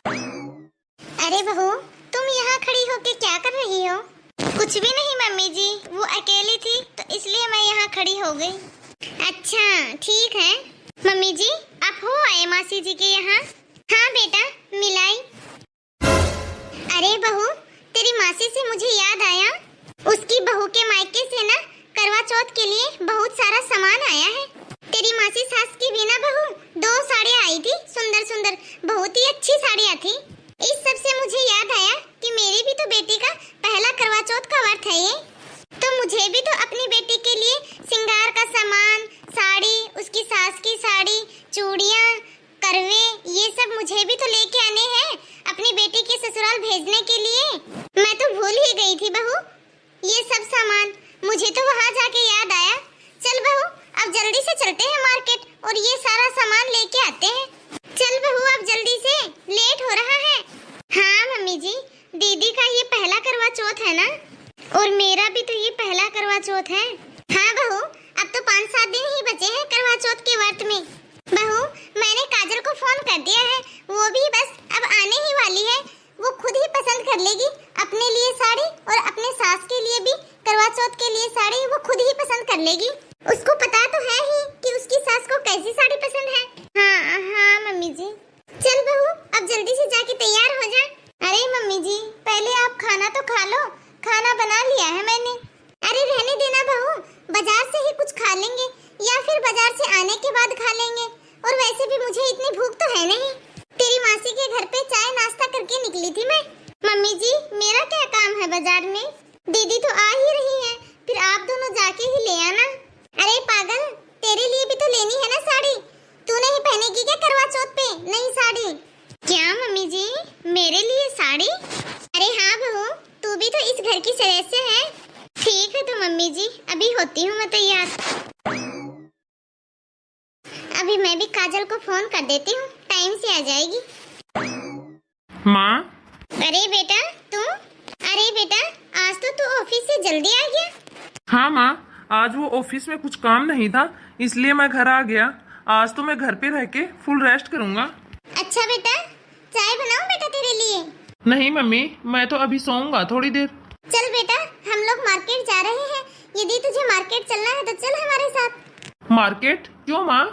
अरे बहू, तुम यहाँ खड़ी होके क्या कर रही हो? कुछ भी नहीं मम्मी जी, वो अकेली थी तो इसलिए मैं यहाँ खड़ी हो गई। अच्छा ठीक है। मम्मी जी आप हो आए मासी जी के यहाँ? हाँ बेटा मिलाई। अरे बहू, तेरी मासी से मुझे याद आया, उसकी बहू के मायके से ना करवा चौथ के लिए बहुत सारा सामान आया है। तेरी मासी सास की भी ना बहू 2 साड़ियाँ आई थी, सुंदर सुंदर, बहुत ही अच्छी साड़ियाँ थी। इस सब से मुझे याद आया कि मेरी भी तो बेटी का पहला करवा चौथ का व्रत है ये, तो मुझे भी तो अपनी बेटी के लिए श्रृंगार का सामान, साड़ी, उसकी सास की साड़ी, चूड़ियाँ, करवे, ये सब मुझे भी तो लेके आने हैं अपनी बेटी के ससुराल भेजने के लिए। मैं तो भूल ही गई थी बहू ये सब सामान, मुझे तो वहाँ जाके याद आया। चल बहू अब जल्दी से चलते हैं मार्केट और ये सारा सामान लेके आते हैं। चल बहू अब जल्दी से, लेट हो रहा है। हाँ मम्मी जी, दीदी का ये पहला करवा चौथ है ना, और मेरा भी तो ये पहला करवा चौथ है। हाँ बहू, अब तो 5-7 दिन ही बचे हैं करवा चौथ के व्रत में। बहू मैंने काजल को फोन कर दिया है, वो भी बस अब आने ही वाली है। वो खुद ही पसंद कर लेगी अपने लिए साड़ी और अपने सास के लिए भी करवा चौथ के लिए साड़ी, वो खुद ही पसंद कर लेगी। उसको पता तो है ही कि उसकी सास को कैसी साड़ी पसंद है। हाँ हाँ मम्मी जी। चल बहू अब जल्दी से जाके तैयार हो जा। अरे मम्मी जी पहले आप खाना तो खा लो, खाना बना लिया है मैंने। अरे रहने देना बहू, बाजार से ही कुछ खा लेंगे या फिर बाजार से आने के बाद खा लेंगे, और वैसे भी मुझे इतनी भूख तो है नहीं। तेरी मासी के घर पे चाय नाश्ता करके निकली थी मैं। मम्मी जी मेरा क्या काम है बाजार में, दीदी तो आ ही रही है, फिर आप दोनों जाके ही ले आना। अरे पागल, तेरे लिए भी तो लेनी है ना साड़ी, तू नहीं पहनेगी क्या करवा चौथ पे नई साड़ी? क्या मम्मी जी मेरे लिए साड़ी? अरे हाँ बहू, तू भी तो इस घर की सदस्य है। ठीक है तो मम्मी जी अभी होती हूँ मैं तैयार। अभी मैं भी काजल को फोन कर देती हूँ, टाइम से आ जाएगी। माँ। अरे बेटा तू, अरे बेटा आज तो तू ऑफिस से जल्दी आ गया। हाँ माँ, आज वो ऑफिस में कुछ काम नहीं था इसलिए मैं घर आ गया। आज तो मैं घर पे रह के फुल रेस्ट करूँगा। अच्छा बेटा, चाय बनाऊं बेटा तेरे लिए? नहीं मम्मी, मैं तो अभी सोऊंगा थोड़ी देर। चल बेटा हम लोग मार्केट जा रहे हैं, यदि तुझे मार्केट चलना है तो चल हमारे साथ। मार्केट क्यों माँ?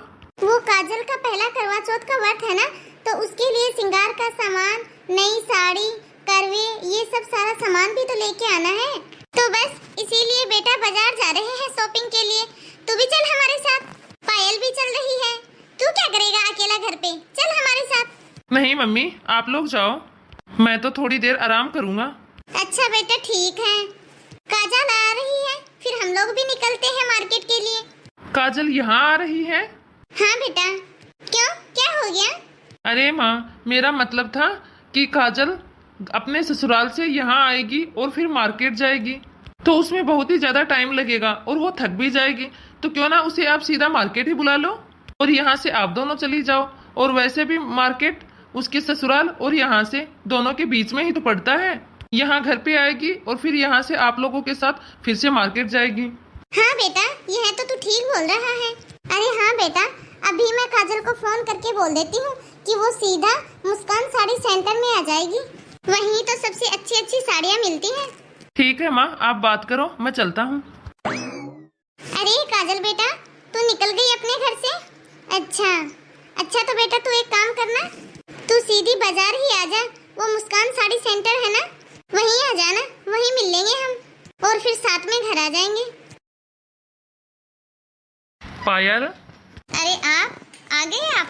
वो काजल का पहला करवा चौथ का व्रत है ना, तो उसके लिए श्रृंगार का सामान, नई साड़ी, करवे, ये सब सारा सामान भी तो लेके आना है। तो बस इसीलिए बेटा बाजार जा रहे हैं शॉपिंग के लिए। तू भी चल हमारे साथ, पायल भी चल रही है। तू क्या करेगा अकेला घर पे, चल हमारे साथ। नहीं मम्मी आप लोग जाओ, मैं तो थोड़ी देर आराम करूँगा। अच्छा बेटा ठीक है। काजल आ रही है, फिर हम लोग भी निकलते हैं मार्केट के लिए। काजल यहाँ आ रही है? हाँ बेटा। क्यों, क्या हो गया? अरे माँ, मेरा मतलब था कि काजल अपने ससुराल से यहाँ आएगी और फिर मार्केट जाएगी, तो उसमें बहुत ही ज्यादा टाइम लगेगा और वो थक भी जाएगी। तो क्यों ना उसे आप सीधा मार्केट ही बुला लो और यहाँ से आप दोनों चली जाओ। और वैसे भी मार्केट उसके ससुराल और यहाँ से दोनों के बीच में ही तो पड़ता है। यहाँ घर पे आएगी और फिर यहाँ से आप लोगों के साथ फिर से मार्केट जाएगी। हाँ बेटा यह तो तू ठीक बोल रहा है। अरे हाँ बेटा, अभी मैं काजल को फोन करके बोल देती हूँ कि वो सीधा मुस्कान साड़ी सेंटर में आ जाएगी, वहीं तो सबसे अच्छी अच्छी साड़ियाँ मिलती हैं। ठीक है माँ, आप बात करो, मैं चलता हूँ। अरे काजल बेटा, तू निकल गई अपने घर से? अच्छा तो बेटा तू एक काम करना, तू सीधी बाजार ही आ जा, वो मुस्कान साड़ी सेंटर है ना, वहीं आ जाना, वहीं मिल लेंगे हम और फिर साथ में घर आ जाएंगे। पायल। अरे आप आ गए? आप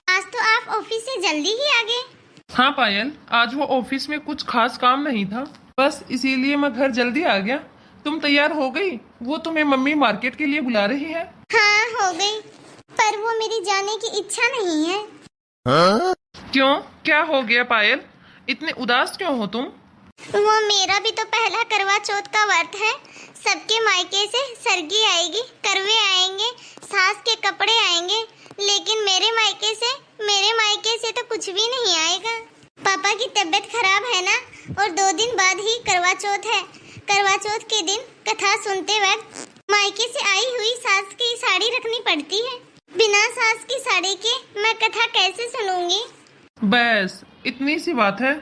आज तो आप ऑफिस से जल्दी ही आ गए। हाँ पायल, आज वो ऑफिस में कुछ खास काम नहीं था, बस इसीलिए मैं घर जल्दी आ गया। तुम तैयार हो गई? वो तुम्हें मम्मी मार्केट के लिए बुला रही है। हाँ हो गई, पर वो मेरी जाने की इच्छा नहीं है। क्यों, क्या हो गया पायल, इतने उदास क्यों हो तुम? वो मेरा भी तो पहला करवा चौथ का व्रत है, सबके मायके से सरगी आएगी, करवे आएंगे, सास के कपड़े आएंगे, लेकिन मेरे मायके से तो कुछ भी नहीं आएगा। पापा की तबीयत खराब है ना, और 2 दिन बाद ही करवा चौथ है। करवा चौथ के दिन कथा सुनते वक्त मायके से आई हुई सास की साड़ी रखनी पड़ती है। बिना सास की साड़ी के मैं कथा कैसे सुनूंगी? बस इतनी सी बात है।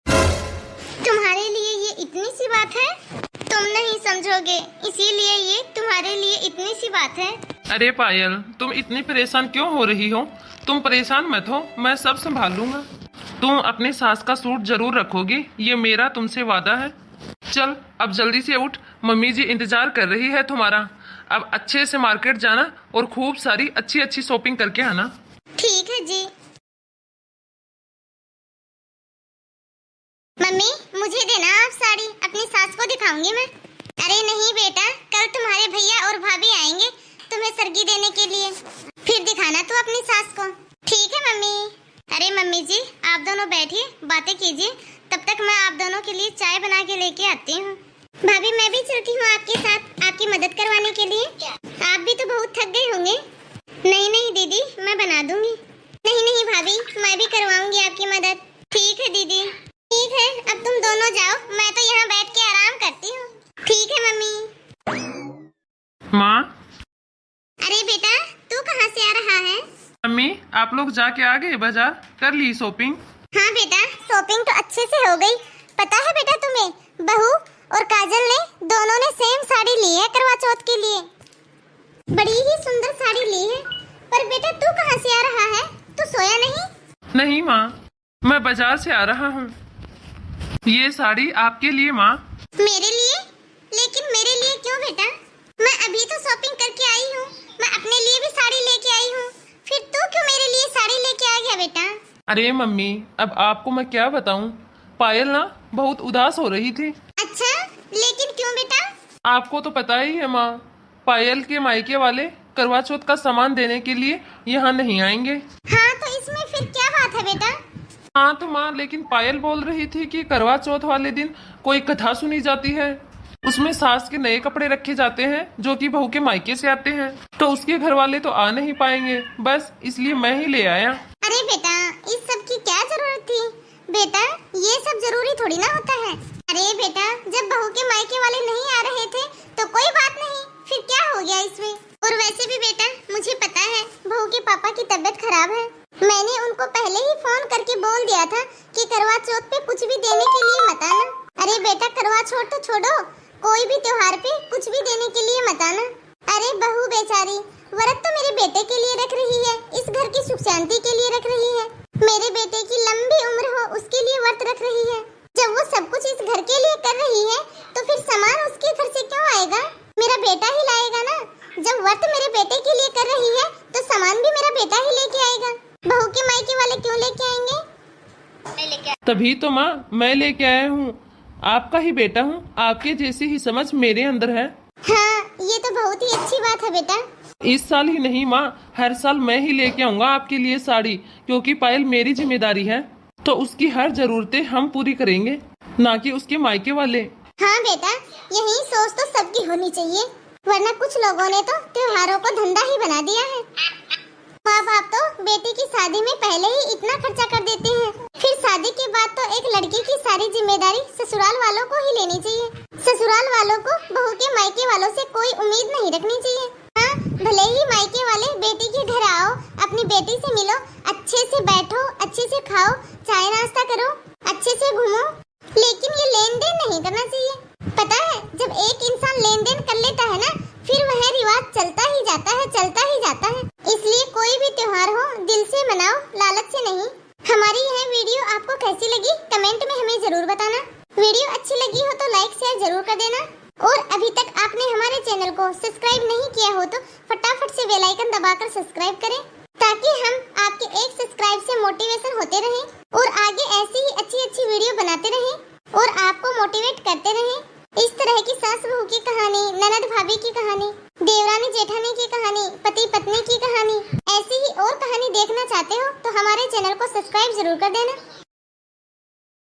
तुम्हारे लिए ये इतनी सी बात है? तुम नहीं समझोगे, इसीलिए ये तुम्हारे लिए इतनी सी बात है। अरे पायल, तुम इतनी परेशान क्यों हो रही हो? तुम परेशान मत हो, मैं सब संभाल लूंगा। तुम अपनी सास का सूट जरूर रखोगी, ये मेरा तुमसे वादा है। चल अब जल्दी से उठ, मम्मी जी इंतजार कर रही है तुम्हारा। अब अच्छे से मार्केट जाना और खूब सारी अच्छी अच्छी शॉपिंग करके आना। ठीक है जी। मम्मी मुझे देना आप साड़ी, अपनी सास को दिखाऊंगी मैं। अरे नहीं बेटा, कल तुम्हारे भैया और भाभी आएंगे तुम्हें सरगी देने के लिए, फिर दिखाना तू अपनी सास को। ठीक है मम्मी। अरे मम्मी जी आप दोनों बैठिए, बातें कीजिए, तब तक मैं आप दोनों के लिए चाय बना के लेके आती हूँ। भाभी मैं भी चलती हूँ आपके साथ, आपकी मदद करवाने के लिए। आप भी तो बहुत थक गए होंगे। नहीं नहीं दीदी, मैं बना दूंगी। नहीं नहीं भाभी, मैं भी करवाऊंगी आपकी मदद। ठीक है दीदी। ठीक है, अब तुम दोनों जाओ, मैं तो यहाँ बैठ के आराम करती हूँ। ठीक है मम्मी। माँ। अरे बेटा तू कहाँ से आ रहा है? मम्मी आप लोग जाके आ गए बाजार, कर ली शॉपिंग? हाँ बेटा, शॉपिंग तो अच्छे से हो गई। पता है बेटा तुम्हें, बहू और काजल ने दोनों ने सेम साड़ी ली है करवा चौथ के लिए। बड़ी ही सुंदर साड़ी ली है। पर बेटा तू कहाँ से आ रहा है? तू सोया नहीं? नहीं माँ, मैं बाजार से आ रहा हूँ। ये साड़ी आपके लिए माँ। मेरे लिए? लेकिन मेरे लिए क्यों बेटा? मैं अभी तो शॉपिंग करके आई हूँ, मैं अपने लिए भी साड़ी लेके आई हूँ, फिर तू क्यों मेरे लिए साड़ी लेके आ गया बेटा? अरे मम्मी अब आपको मैं क्या बताऊँ, पायल ना बहुत उदास हो रही थी। अच्छा, लेकिन क्यों बेटा? आपको तो पता ही है माँ, पायल के मायके वाले करवा चौथ का सामान देने के लिए यहाँ नहीं आएंगे। हाँ तो इसमें फिर क्या बात है बेटा? हाँ तो माँ, लेकिन पायल बोल रही थी कि करवा चौथ वाले दिन कोई कथा सुनी जाती है, उसमें सास के नए कपड़े रखे जाते हैं जो कि बहू के मायके से आते हैं, तो उसके घर वाले तो आ नहीं पाएंगे, बस इसलिए मैं ही ले आया। अरे बेटा इस सब की क्या जरूरत थी? बेटा ये सब जरूरी थोड़ी ना होता है। अरे बेटा जब बहू के मायके वाले नहीं आ रहे थे तो कोई बात नहीं, फिर क्या हो गया इसमें? और वैसे भी बेटा मुझे पता है बहू के पापा की तबीयत खराब है, मैंने उनको पहले ही फोन करके बोल दिया था कि करवा चौथ पे कुछ भी देने के लिए मत आना। अरे बेटा करवा चौथ तो छोड़ो, कोई भी त्योहार पे कुछ भी देने के लिए मत आना। अरे बहू बेचारी व्रत तो मेरे बेटे के लिए रख रही है, इस घर की सुख शांति के लिए रख रही है, मेरे बेटे की लंबी उम्र हो उसके लिए व्रत रख रही है। जब वो सब कुछ इस घर के लिए कर रही है तो फिर सामान उसके घर से क्यों आएगा? मेरा बेटा ही लाएगा ना। जब व्रत मेरे बेटे के लिए कर रही है तो सामान भी मेरा बेटा ही लेके आएगा। बहू के मायके वाले क्यों लेके आएंगे? मैं लेके तभी तो माँ मैं लेके आया हूँ, आपका ही बेटा हूँ, आपके जैसी ही समझ मेरे अंदर है। हाँ ये तो बहुत ही अच्छी बात है बेटा। इस साल ही नहीं माँ, हर साल मैं ही लेके आऊंगा आपके लिए साड़ी, क्योंकि पायल मेरी जिम्मेदारी है, तो उसकी हर जरूरतें हम पूरी करेंगे, ना कि उसके मायके वाले। हाँ बेटा यही सोच तो सबकी होनी चाहिए, वरना कुछ लोगों ने तो त्योहारों को धंधा ही बना दिया है। माँ बाप तो बेटी की शादी में पहले ही इतना खर्चा कर देते हैं, फिर शादी के बाद तो एक लड़की की सारी जिम्मेदारी ससुराल वालों को ही लेनी चाहिए। ससुराल वालों को बहू के मायके वालों से कोई उम्मीद नहीं रखनी चाहिए। हाँ भले ही मायके वाले बेटी के घर आओ, अपनी बेटी से मिलो, अच्छे से बैठो, अच्छे से खाओ, चाय नाश्ता करो, अच्छे से घूमो, लेकिन ये लेन देन नहीं करना चाहिए। पता है जब एक इंसान लेन देन कर लेता है ना, फिर वह रिवाज चलता ही जाता है, चलता ही जाता है। इसलिए कोई भी त्योहार हो दिल से मनाओ, लालच से नहीं। हमारी यह वीडियो आपको कैसी लगी कमेंट में हमें जरूर बताना। वीडियो अच्छी लगी हो तो लाइक शेयर जरूर कर देना, और अभी तक आपने हमारे चैनल को सब्सक्राइब नहीं किया हो तो फटाफट से बेल आइकन दबाकर सब्सक्राइब करें, ताकि हम आपके एक सब्सक्राइब से मोटिवेशन होते रहें और आगे ऐसी ही अच्छी अच्छी वीडियो बनाते रहें और आपको मोटिवेट करते रहें। इस तरह की सास बहू की कहानी, ननद भाभी की कहानी, देवरानी जेठानी की कहानी, पति पत्नी की कहानी, ऐसी ही और कहानी देखना चाहते हो तो हमारे चैनल को सब्सक्राइब जरूर कर देना।